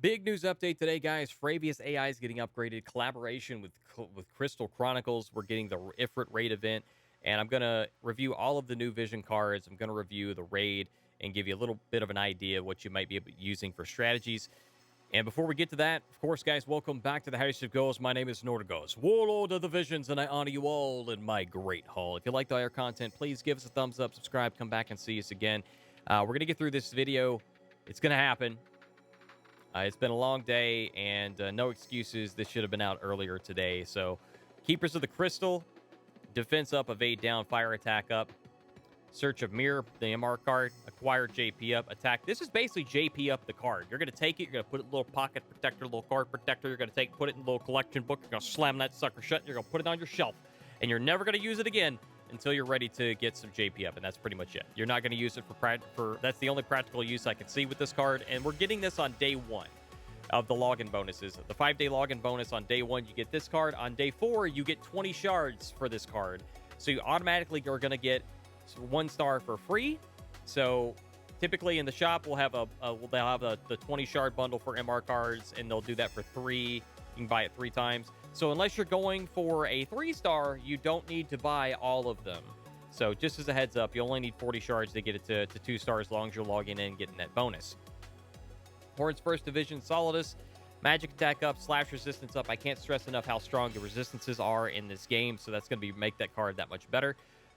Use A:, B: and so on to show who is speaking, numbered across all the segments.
A: Big news update today, guys. Fravius AI is getting upgraded. Collaboration with Crystal Chronicles. We're getting the Ifrit Raid event, and I'm gonna review all of the new Vision cards. I'm gonna review the raid and give you a little bit of an idea of what you might be using for strategies. And before we get to that, of course, guys, welcome back to the House of Goals. My name is Norgoz, Warlord of the Visions, and I honor you all in my great hall. If you liked all our content, please give us a thumbs up, subscribe, come back and see us again. We're gonna get through this video. It's gonna happen. It's been a long day, and no excuses. This should have been out earlier today. So, Keepers of the Crystal, defense up, evade down, fire attack up, search of mirror, the MR card, acquire JP up, attack. This is basically JP up the card. You're going to take it, you're going to put it in a little pocket protector, little card protector. You're going to put it in a little collection book. You're going to slam that sucker shut. You're going to put it on your shelf, and you're never going to use it again until you're ready to get some JP up, and that's pretty much it. You're not going to use it for that's the only practical use I can see with this card, and we're getting this on day 1 of the login bonuses. The 5-day login bonus on day 1, you get this card. On day 4, you get 20 shards for this card, so you automatically are going to get 1 star for free. So typically in the shop, they'll have the 20 shard bundle for MR cards, and they'll do that for 3. You can buy it 3 times. So unless you're going for a 3-star, you don't need to buy all of them. So just as a heads up, you only need 40 shards to get it to 2 stars as long as you're logging in and getting that bonus. Horde's First Division, Solidus, magic attack up, slash resistance up. I can't stress enough how strong the resistances are in this game, so that's going to make that card that much better.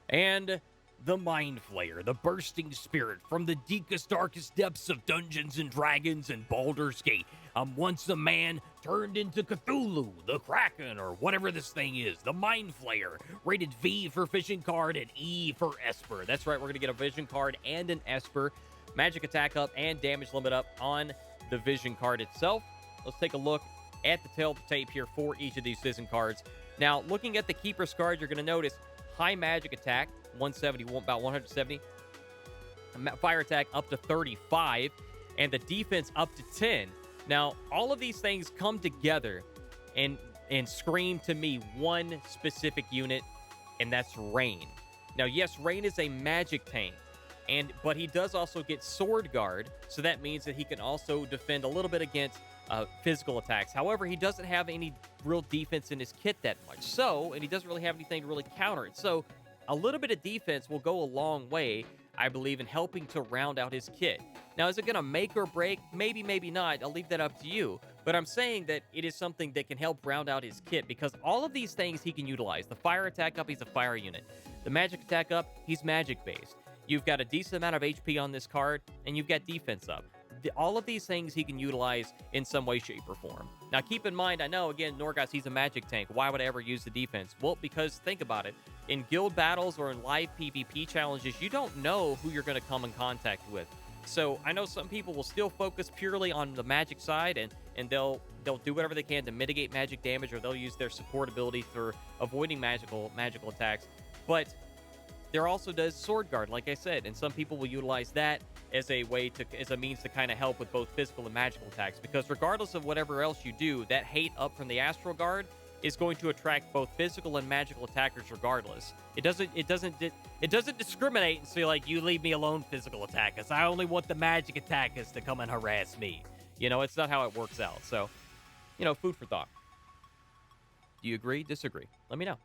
A: And the Mind Flayer, the bursting spirit from the deepest, darkest depths of Dungeons and Dragons and Baldur's Gate. I'm once a man turned into Cthulhu, the Kraken, or whatever this thing is. The Mind Flayer, rated V for Vision card and E for Esper. That's right, we're going to get a Vision card and an Esper. Magic attack up and damage limit up on the Vision card itself. Let's take a look at the tail tape here for each of these Vision cards. Now, looking at the Keeper's card, you're going to notice high magic attack, 170, about 170. Fire attack up to 35, and the defense up to 10. Now, all of these things come together and scream to me one specific unit, and that's Rain. Now, yes, Rain is a magic tank, but he does also get Sword Guard, so that means that he can also defend a little bit against physical attacks. However, he doesn't have any real defense in his kit that much, and he doesn't really have anything to really counter it. So a little bit of defense will go a long way, I believe, in helping to round out his kit. Now, is it going to make or break? Maybe, maybe not. I'll leave that up to you. But I'm saying that it is something that can help round out his kit, because all of these things he can utilize. The fire attack up, he's a fire unit. The magic attack up, he's magic based. You've got a decent amount of HP on this card, and you've got defense up. All of these things he can utilize in some way, shape, or form. Now, keep in mind, I know, again, Norgoz, he's a magic tank. Why would I ever use the defense? Well, because think about it. In guild battles or in live PvP challenges, you don't know who you're going to come in contact with. So I know some people will still focus purely on the magic side, and they'll do whatever they can to mitigate magic damage, or they'll use their support ability for avoiding magical attacks. But there also does Sword Guard, like I said, and some people will utilize that as a means to kind of help with both physical and magical attacks, because regardless of whatever else you do, that hate up from the Astral Guard is going to attract both physical and magical attackers regardless. It doesn't discriminate and say, like, you leave me alone, physical attackers. I only want the magic attackers to come and harass me. You know, it's not how it works out. So, food for thought. Do you agree? Disagree? Let me know.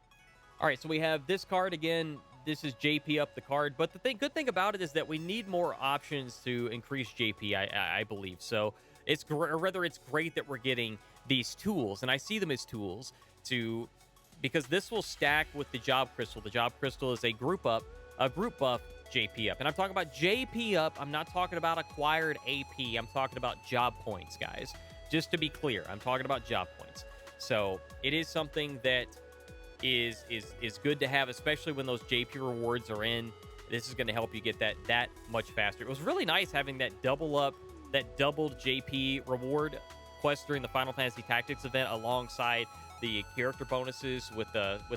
A: All right, so we have this card again. This is JP up the card, but the good thing about it is that we need more options to increase JP, I believe. So it's great that we're getting these tools, and I see them as tools because this will stack with the Job Crystal. The Job Crystal is a group buff JP up, and I'm talking about JP up. I'm not talking about acquired AP. I'm talking about job points, guys. Just to be clear, I'm talking about job points. So it is something that is good to have, especially when those JP rewards are in. This is going to help you get that much faster. It was really nice having that doubled JP reward quest during the Final Fantasy Tactics event alongside the character bonuses with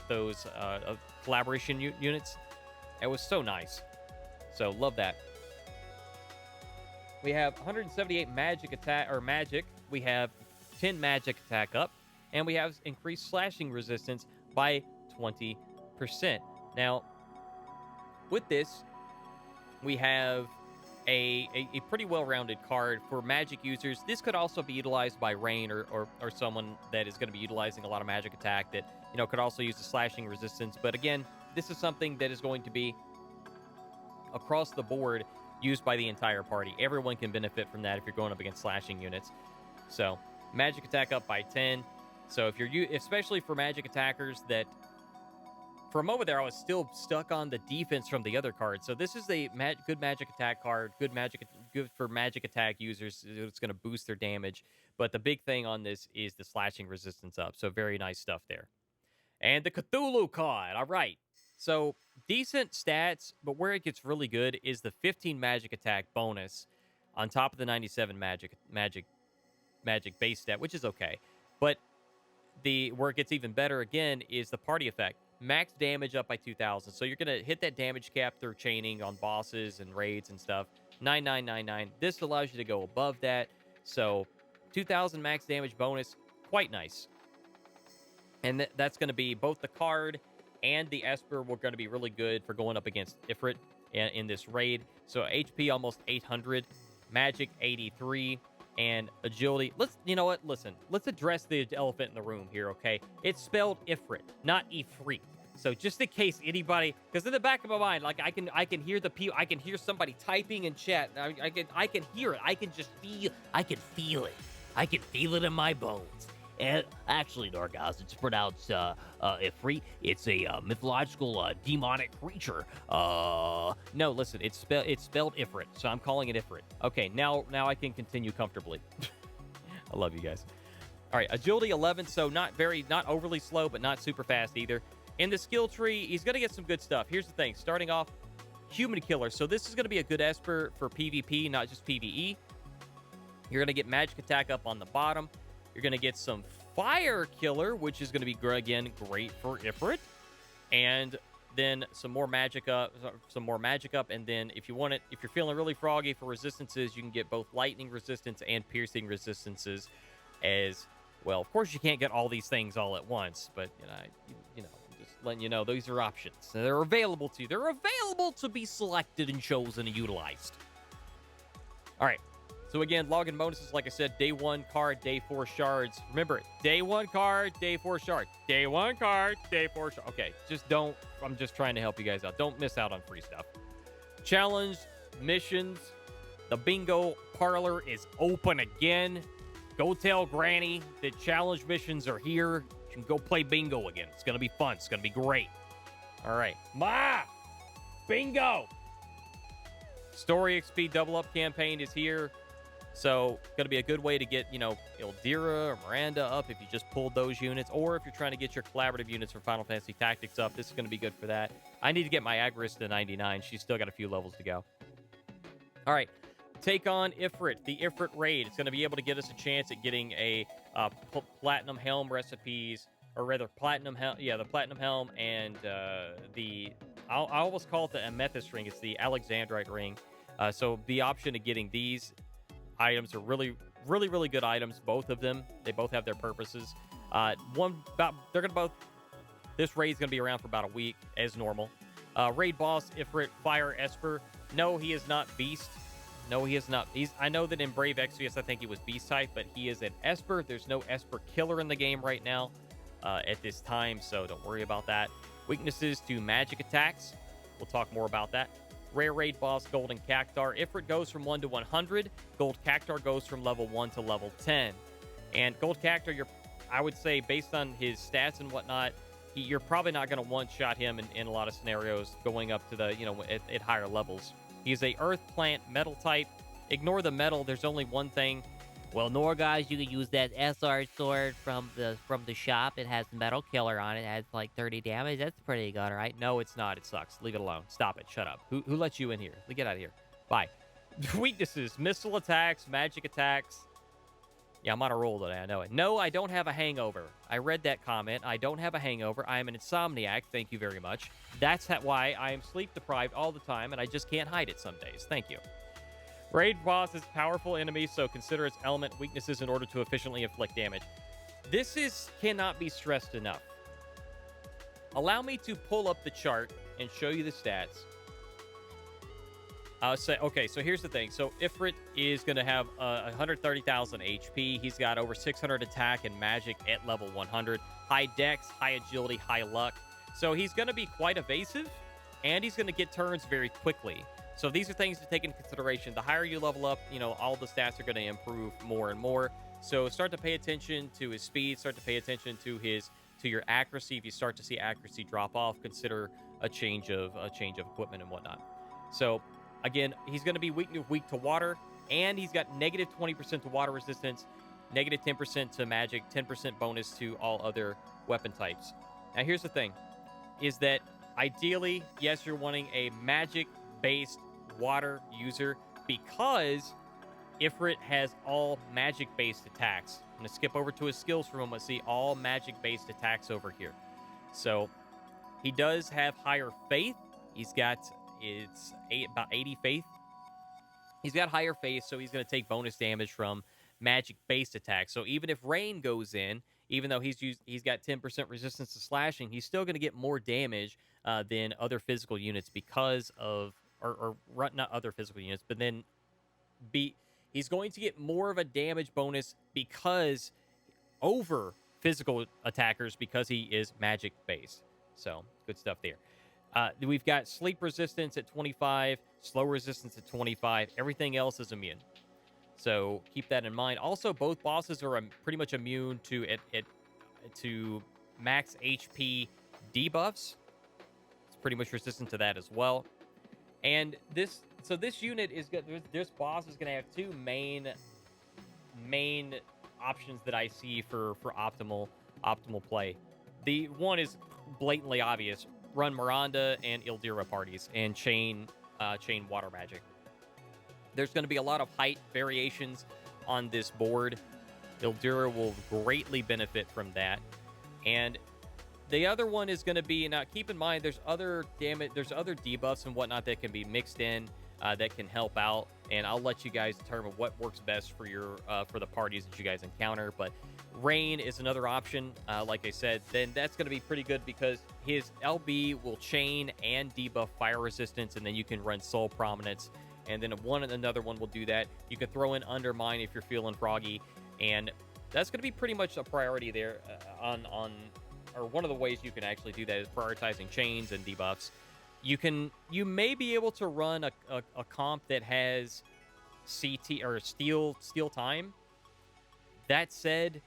A: those collaboration units. It was so nice. So love that. We have 178 magic attack or magic. We have 10 magic attack up, and we have increased slashing resistance by 20%. Now, with this, we have a pretty well-rounded card for magic users. This could also be utilized by Rain or someone that is going to be utilizing a lot of magic attack that, could also use the slashing resistance. But again, this is something that is going to be across the board used by the entire party. Everyone can benefit from that if you're going up against slashing units. So magic attack up by 10. So if you're, especially for magic attackers that, for a moment there, I was still stuck on the defense from the other card. So this is a good magic attack card, good for magic attack users. It's going to boost their damage. But the big thing on this is the slashing resistance up. So very nice stuff there. And the Cthulhu card. All right. So decent stats, but where it gets really good is the 15 magic attack bonus on top of the 97 magic base stat, which is okay. But where it gets even better again is the party effect. Max damage up by 2,000. So you're going to hit that damage cap through chaining on bosses and raids and stuff. 9999. This allows you to go above that. So 2,000 max damage bonus. Quite nice. And that's going to be both the card and the Esper were going to be really good for going up against Ifrit in this raid. So HP almost 800. Magic 83. And agility. You know what? Listen, let's address the elephant in the room here, okay? It's spelled Ifrit, not Ifrit. So just in case anybody, because in the back of my mind, like I can hear the people, I can hear somebody typing in chat. I can hear it. I can feel it. I can feel it in my bones.
B: And actually, Norgoz, it's pronounced Ifrit. It's a mythological demonic creature.
A: No, listen, it's spelled Ifrit, so I'm calling it Ifrit. Okay, now I can continue comfortably. I love you guys. All right, agility 11, so not overly slow, but not super fast either. In the skill tree, he's going to get some good stuff. Here's the thing, starting off, Human Killer. So this is going to be a good Esper for PvP, not just PvE. You're going to get magic attack up on the bottom. You're going to get some Fire Killer, which is going to be, again, great for Ifrit. And then some more magic up. And then if you want it, if you're feeling really froggy for resistances, you can get both lightning resistance and piercing resistances as well. Of course, you can't get all these things all at once, but, I'm just letting you know these are options. They're available to you. They're available to be selected and chosen and utilized. All right. So again, login bonuses, like I said, day 1 card, day 4 shards. Remember, day 1 card, day 4 shard. Day 1 card, day 4 shard. Okay, I'm just trying to help you guys out. Don't miss out on free stuff. Challenge, missions, the bingo parlor is open again. Go tell Granny that challenge missions are here. You can go play bingo again. It's going to be fun. It's going to be great. All right. Ma! Bingo! Story XP double up campaign is here. So, going to be a good way to get, Ildira or Miranda up if you just pulled those units, or if you're trying to get your collaborative units for Final Fantasy Tactics up, this is going to be good for that. I need to get my Agris to 99. She's still got a few levels to go. All right. Take on Ifrit, the Ifrit Raid. It's going to be able to get us a chance at getting a Platinum Helm recipes, or rather, Platinum Helm, the Platinum Helm, and I almost call it the Amethyst Ring. It's the Alexandrite Ring. So, the option of getting these items are really, really, really good items. Both of them. They both have their purposes. This raid's going to be around for about a week, as normal. Raid boss, Ifrit, Fire Esper. No, he is not Beast. No, he is not. I know that in Brave Exvius, I think he was Beast type, but he is an Esper. There's no Esper killer in the game right now at this time, so don't worry about that. Weaknesses to magic attacks. We'll talk more about that. Rare Raid boss, Golden Cactar. Ifrit goes from 1 to 100. Gold Cactar goes from level 1 to level 10. And Gold Cactar, I would say, based on his stats and whatnot, you're probably not going to one-shot him in a lot of scenarios going up to the, at higher levels. He's a Earth Plant Metal type. Ignore the metal. There's only one thing.
B: Well, Norgoz, you can use that SR sword from the shop. It has Metal Killer on it. It has like 30 damage. That's pretty good, right?
A: No, it's not. It sucks. Leave it alone. Stop it. Shut up. Who let you in here? Get out of here. Bye. Weaknesses. Missile attacks. Magic attacks. Yeah, I'm on a roll today. I know it. No, I don't have a hangover. I read that comment. I don't have a hangover. I am an insomniac. Thank you very much. That's why I am sleep deprived all the time, and I just can't hide it some days. Thank you. Raid boss is powerful enemy, so consider its element weaknesses in order to efficiently inflict damage. This cannot be stressed enough. Allow me to pull up the chart and show you the stats. Okay, so here's the thing. So Ifrit is going to have 130,000 HP. He's got over 600 attack and magic at level 100. High dex, high agility, high luck. So he's going to be quite evasive, and he's going to get turns very quickly. So these are things to take into consideration. The higher you level up, all the stats are going to improve more and more. So start to pay attention to his speed. Start to pay attention to your accuracy. If you start to see accuracy drop off, consider a change of equipment and whatnot. So again, he's going to be weak to water, and he's got negative 20% to water resistance, negative 10% to magic, 10% bonus to all other weapon types. Now, here's the thing, is that ideally, yes, you're wanting a magic-based water user because Ifrit has all magic-based attacks. I'm going to skip over to his skills for a moment, see all magic-based attacks over here. So he does have higher faith. He's got... about 80 faith. He's got higher faith, so he's going to take bonus damage from magic-based attacks. So even if rain goes in, even though he's got 10% resistance to slashing, he's still going to get more damage than other physical units because of, or not other physical units, but then he's going to get more of a damage bonus because over physical attackers because he is magic-based. So good stuff there. We've got sleep resistance at 25, slow resistance at 25. Everything else is immune. So keep that in mind. Also, both bosses are pretty much immune to max HP debuffs. It's pretty much resistant to that as well. And this unit is good. This boss is going to have two main options that I see for optimal play. The one is blatantly obvious. Run Miranda and Ildira parties and chain water magic. There's going to be a lot of height variations on this board. Ildira will greatly benefit from that. And the other one is going to be, now keep in mind, there's other debuffs and whatnot that can be mixed in that can help out. And I'll let you guys determine what works best for for the parties that you guys encounter. But Rain is another option, like I said. Then that's going to be pretty good because his LB will chain and debuff fire resistance, and then you can run Soul Prominence. And then another one will do that. You can throw in Undermine if you're feeling froggy, and that's going to be pretty much a priority there or one of the ways you can actually do that is prioritizing chains and debuffs. You may be able to run a comp that has CT or steal time. That said,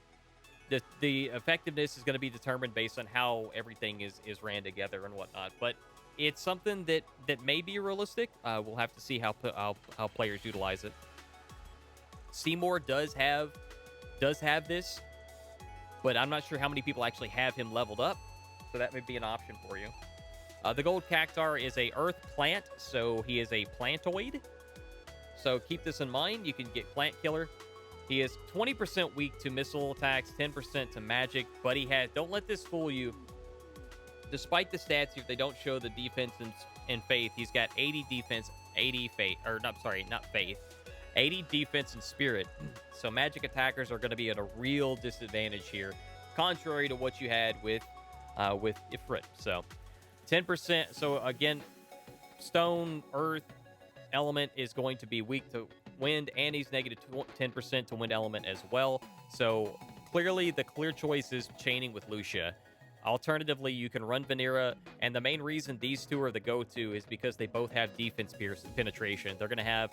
A: the effectiveness is going to be determined based on how everything is ran together and whatnot. But it's something that may be realistic. We'll have to see how players utilize it. Seymour does have this, but I'm not sure how many people actually have him leveled up. So that may be an option for you. The gold cactar is a earth plant, so he is a plantoid. So keep this in mind. You can get plant killer. He is 20% weak to missile attacks, 10% to magic, but he has, don't let this fool you. Despite the stats, if they don't show the defense and faith, he's got 80 defense, 80 faith, or not faith, 80 defense and spirit. So magic attackers are going to be at a real disadvantage here, contrary to what you had with Ifrit. So 10%. So again, stone, earth, element is going to be weak to wind, and he's negative 10% to wind element as well. So clearly the clear choice is chaining with Lucia. Alternatively, you can run Vanera, and the main reason these two are the go-to is because they both have defense penetration. They're going to have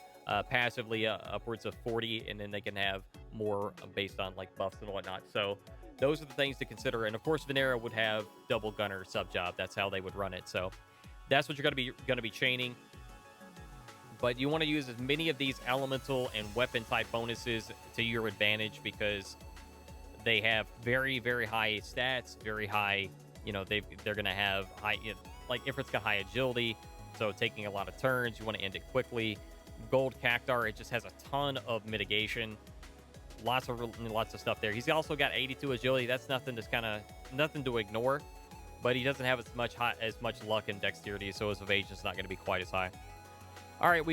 A: passively upwards of 40, and then they can have more based on like buffs and whatnot. So those are the things to consider. And of course, Vanera would have double gunner sub job. That's how they would run it. So that's what you're going to be chaining. But you want to use as many of these elemental and weapon type bonuses to your advantage because they have very, very high stats, very high, they're going to have high, like Ifrit's got high agility, so taking a lot of turns, you want to end it quickly. Gold Cactar, it just has a ton of mitigation. Lots of stuff there. He's also got 82 agility. That's nothing to ignore, but he doesn't have as much luck and dexterity, so his evasion's not going to be quite as high. All right,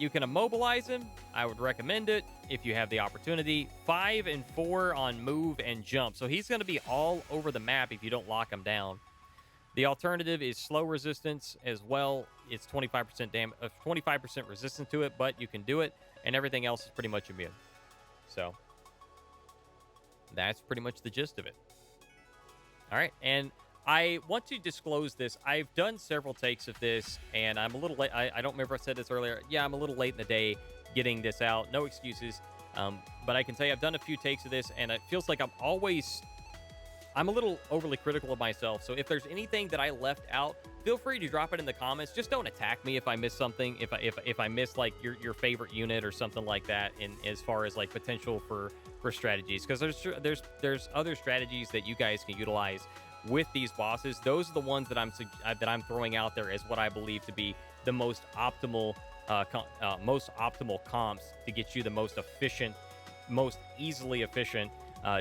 A: you can immobilize him. I would recommend it if you have the opportunity. 5 and 4 on move and jump. So he's going to be all over the map if you don't lock him down. The alternative is slow resistance as well. It's 25% resistant to it, but you can do it, and everything else is pretty much immune. So that's pretty much the gist of it. All right, and I want to disclose this. I've done several takes of this, and I'm a little late. I don't remember if I said this earlier. Yeah, I'm a little late in the day getting this out. No excuses. But I can tell you I've done a few takes of this, and it feels like I'm a little overly critical of myself. So if there's anything that I left out, feel free to drop it in the comments. Just don't attack me if I miss something. If I miss like your favorite unit or something like that, in as far as like potential for strategies, because there's other strategies that you guys can utilize with these bosses. Those are the ones that I'm throwing out there as what I believe to be the most optimal comps to get you the most efficient, most easily efficient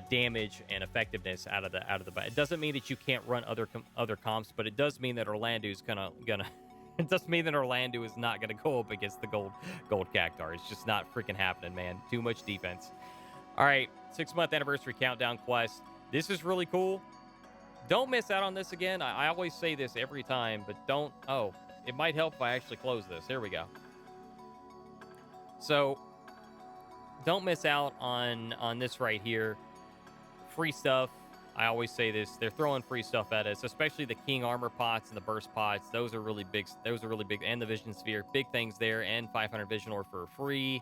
A: damage and effectiveness out of the it doesn't mean that you can't run other comps, but it does mean that Orlando's gonna it does mean that Orlando is not gonna go up against the gold Cactuar. It's just not freaking happening, man. Too much defense. All right, 6-month anniversary countdown quest. This is really cool. Don't miss out on this again. I always say this every time, but don't. Oh, it might help if I actually close this. Here we go. So don't miss out on this right here. Free stuff. I always say this. They're throwing free stuff at us, especially the King Armor pots and the Burst pots. Those are really big. And the Vision Sphere. Big things there. And 500 Vision Ore for free.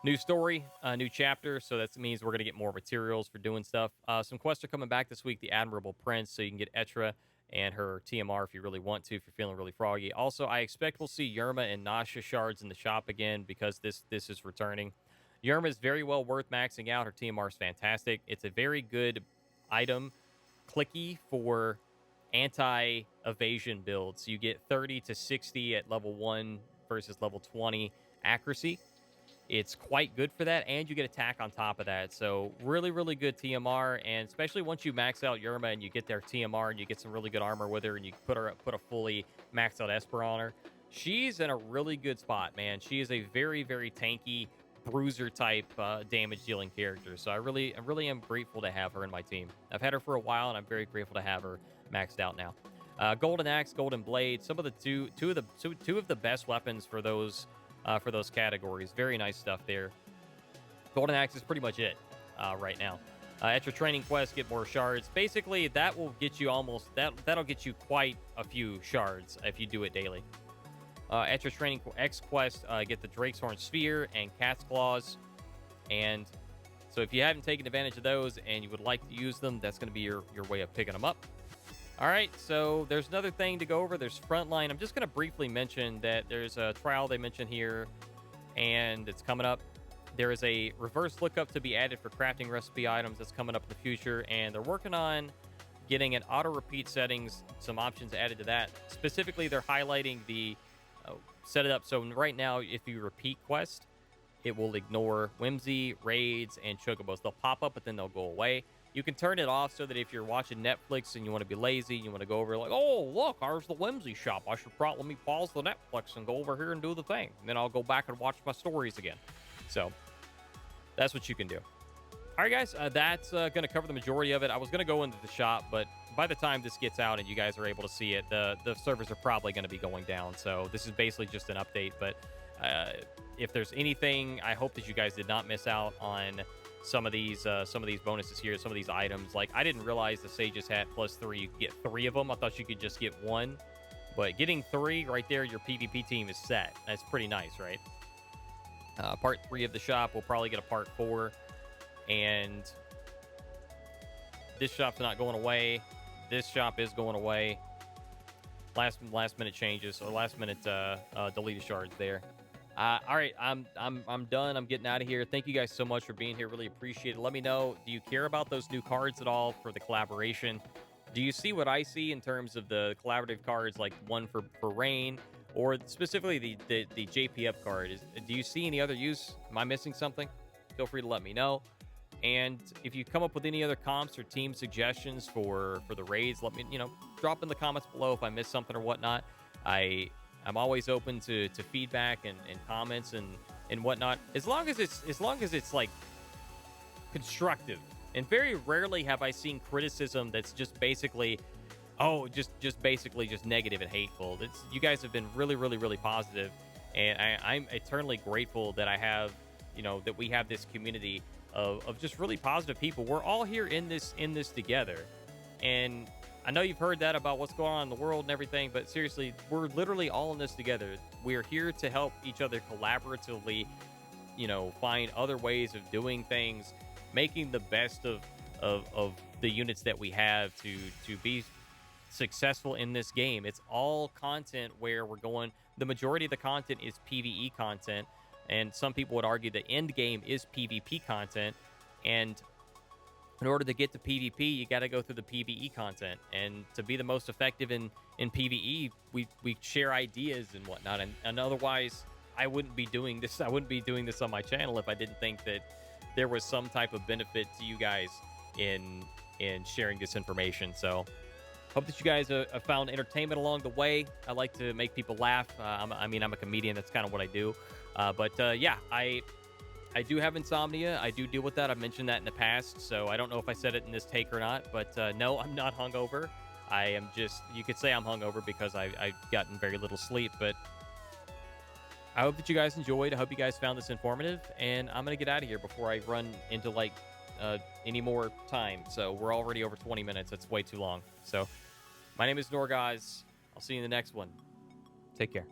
A: New story, new chapter, so that means we're going to get more materials for doing stuff. Some quests are coming back this week, the Admirable Prince, so you can get Etra and her TMR if you really want to, if you're feeling really froggy. Also, I expect we'll see Yerma and Nasha shards in the shop again because this is returning. Yerma is very well worth maxing out. Her TMR is fantastic. It's a very good item, clicky for anti-evasion builds. You get 30 to 60 at level 1 versus level 20 accuracy. It's quite good for that, and you get attack on top of that. So really, really good TMR, and especially once you max out Yerma and you get their TMR and you get some really good armor with her and you put a fully maxed out Esper on her, she's in a really good spot, man. She is a very, very tanky bruiser type damage dealing character. So I really am grateful to have her in my team. I've had her for a while, and I'm very grateful to have her maxed out now. Golden Axe, Golden Blade, some of the two of the best weapons for those categories. Very nice stuff there. Golden Axe is pretty much it right now. At your training quest, get more shards. Basically, that will get you that'll get you quite a few shards if you do it daily. At your training X quest, get the Drake's Horn Sphere and Cat's Claws. And so if you haven't taken advantage of those and you would like to use them, that's going to be your way of picking them up. All right, so there's another thing to go over. There's Frontline. I'm just going to briefly mention that there's a trial they mention here, and it's coming up. There is a reverse lookup to be added for crafting recipe items that's coming up in the future, and they're working on getting an auto-repeat settings, some options added to that. Specifically, they're highlighting the set it up. So right now, if you repeat quest, it will ignore Whimsy, Raids, and Chocobos. They'll pop up, but then they'll go away. You can turn it off so that if you're watching Netflix and you want to be lazy, you want to go over like, oh, look, there's the Whimsy shop. I should probably let me pause the Netflix and go over here and do the thing. And then I'll go back and watch my stories again. So that's what you can do. All right, guys, that's going to cover the majority of it. I was going to go into the shop, but by the time this gets out and you guys are able to see it, the servers are probably going to be going down. So this is basically just an update. But if there's anything, I hope that you guys did not miss out on some of these bonuses here, some of these items. Like, I didn't realize the Sage's Hat +3, you could get 3 of them. I thought you could just get 1. But getting 3 right there, your PvP team is set. That's pretty nice, right? Part 3 of the shop, we'll probably get a part 4. And this shop's not going away. This shop is going away. Last minute changes, or last minute deleted shards there. All right, I'm done. I'm getting out of here. Thank you guys so much for being here. Really appreciate it. Let me know, do you care about those new cards at all for the collaboration? Do you see what I see in terms of the collaborative cards, like one for Rain, or specifically the JPF card? Do you see any other use? Am I missing something? Feel free to let me know. And if you come up with any other comps or team suggestions for the raids, let me, drop in the comments below if I missed something or whatnot. I'm always open to feedback and comments and whatnot, as long as it's like constructive. And very rarely have I seen criticism that's just basically Oh, just basically just negative and hateful. It's you guys have been really, really, really positive, and I'm eternally grateful that I have, that we have this community of just really positive people. We're all here in this together, and I know you've heard that about what's going on in the world and everything, but seriously, we're literally all in this together. We're here to help each other collaboratively, find other ways of doing things, making the best of the units that we have to be successful in this game. It's all content where we're going. The majority of the content is PvE content, and some people would argue the end game is PvP content. And in order to get to PvP, you got to go through the PvE content. And to be the most effective in PvE, we share ideas and whatnot. And otherwise, I wouldn't be doing this. I wouldn't be doing this on my channel if I didn't think that there was some type of benefit to you guys in sharing this information. So hope that you guys have found entertainment along the way. I like to make people laugh. I'm a comedian. That's kind of what I do. Yeah, I do have insomnia. I do deal with that. I've mentioned that in the past, so I don't know if I said it in this take or not. But no, I'm not hungover. I am just, you could say I'm hungover because I've gotten very little sleep. But I hope that you guys enjoyed. I hope you guys found this informative. And I'm going to get out of here before I run into any more time. So we're already over 20 minutes. That's way too long. So my name is Norgoz. I'll see you in the next one. Take care.